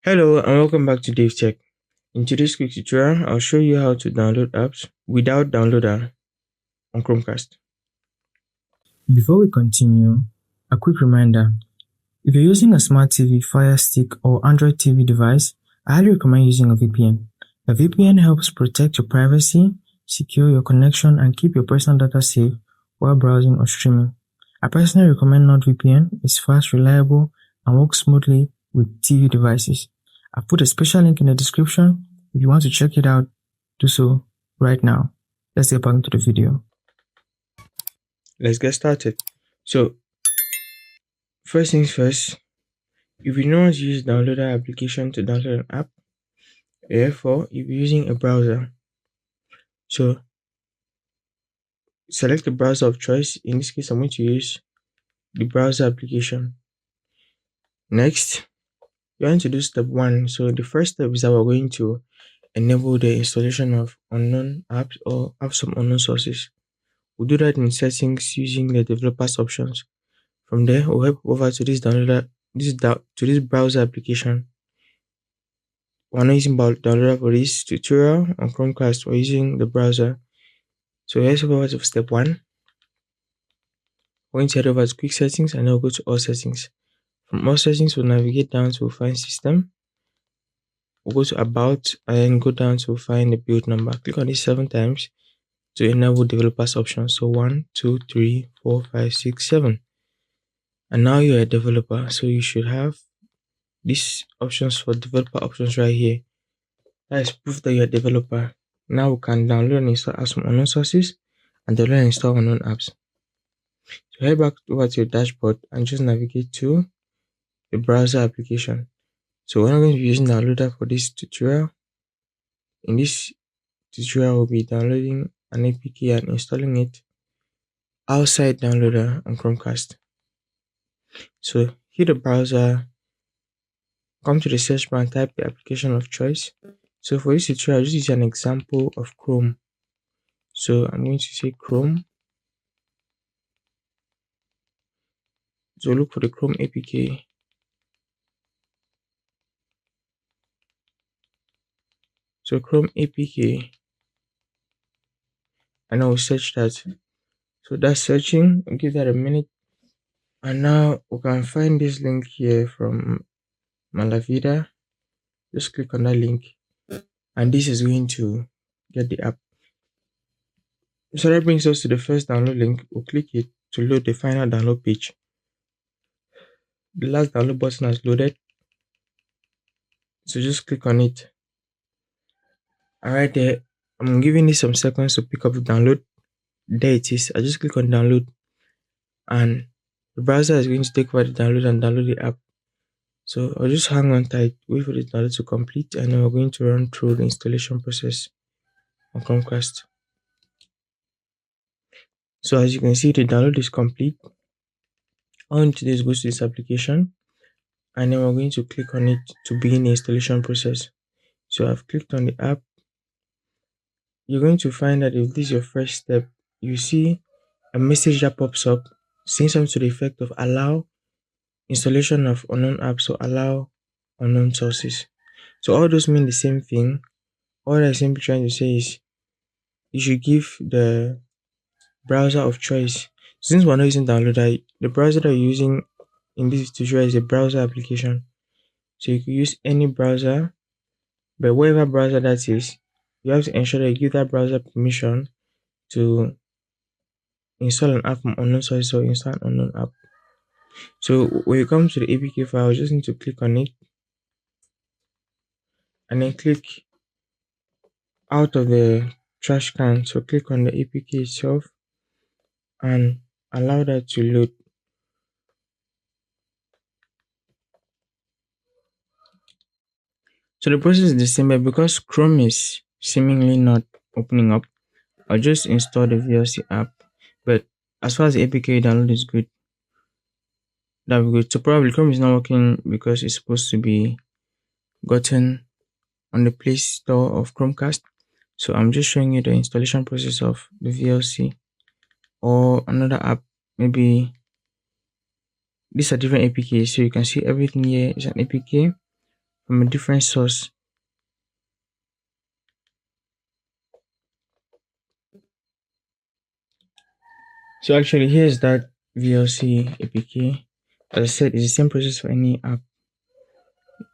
Hello and welcome back to DaveTech. In today's quick tutorial, I'll show you how to download apps without downloader on Chromecast. Before we continue, a quick reminder. If you're using a smart TV, Fire Stick, or Android TV device, I highly recommend using a VPN. A VPN helps protect your privacy, secure your connection, and keep your personal data safe while browsing or streaming. I personally recommend NordVPN. It's fast, reliable, and works smoothly with TV devices. I've put a special link in the description. If you want to check it out, do so right now. Let's get back into the video. Let's get started. So, first things first, if you know how to use downloader application to download an app, therefore you'll be using a browser. So, select the browser of choice. In this case, I'm going to use the browser application. Next, you want to do step 1. So, the first step is that we're going to enable the installation of unknown apps or apps from unknown sources. We'll do that in settings using the developers options. From there, we'll head over to this browser application. We're not using downloader for this tutorial on Chromecast. We're using the browser. So let's go over to step 1. We're going to head over to quick settings and then we'll go to all settings. From all settings, we'll navigate down to find system. We'll go to about and then go down to find the build number. Click on this 7 times to enable developers options. So 1, 2, 3, 4, 5, 6, 7. And now you're a developer, so you should have these options for developer options right here. That is proof that you're a developer. Now we can download and install apps from unknown sources and download and install unknown apps. So head back over to your dashboard and just navigate to the browser application. So we're not going to be using downloader for this tutorial. In this tutorial, we'll be downloading an APK and installing it outside downloader on Chromecast. So hit the browser, come to the search bar and type the application of choice. So for this tutorial, I'll just use an example of Chrome. So I'm going to say Chrome. So look for the Chrome APK. So Chrome APK. And I will search that. So that's searching. I'll give that a minute. And now we can find this link here from Malavida. Just click on that link. And this is going to get the app. So that brings us to the first download link. We'll click it to load the final download page. The last download button has loaded. So just click on it. And right there, I'm giving it some seconds to pick up the download. There it is. I just click on download. And the browser is going to take over the download and download the app. So I'll just hang on tight, wait for the download to complete, and then we're going to run through the installation process on Chromecast. So as you can see, the download is complete. All I need to do is go to this application, and then we're going to click on it to begin the installation process. So I've clicked on the app. You're going to find that if this is your first step, you see a message that pops up saying something to the effect of allow installation of unknown apps or allow unknown sources. So all those mean the same thing. All I'm simply trying to say is you should give the browser of choice. Since we're not using downloader, the browser that you're using in this tutorial is a browser application. So you can use any browser, but whatever browser that is, you have to ensure that you give that browser permission to install an app from unknown sources or install an unknown app. So when you come to the APK file, you just need to click on it and then click out of the trash can. So click on the APK itself and allow that to load. So the process is the same, but because Chrome is seemingly not opening up, I'll just install the VLC app. But as far as the APK download is good, that will be good. So probably Chrome is not working because it's supposed to be gotten on the Play Store of Chromecast. So I'm just showing you the installation process of the VLC or another app. Maybe these are different APKs. So you can see everything here is an APK from a different source. So actually, here's that VLC APK. As I said, it's the same process for any app.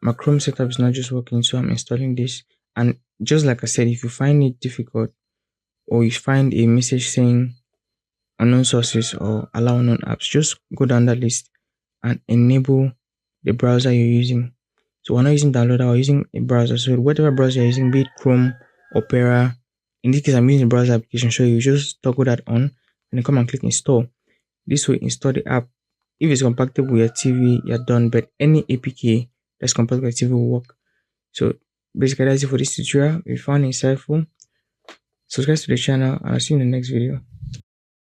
My Chrome setup is not just working, so I'm installing this. And just like I said, if you find it difficult or you find a message saying unknown sources or allow unknown apps, just go down that list and enable the browser you're using. So we're not using downloader, we're using a browser. So whatever browser you're using, be it Chrome, Opera, in this case I'm using the browser application, so you just toggle that on and then come and click install. This will install the app. If it's compatible with your TV, you're done. But any APK that's compatible with your TV will work. So basically that's it for this tutorial. If you found it insightful, subscribe to the channel and I'll see you in the next video.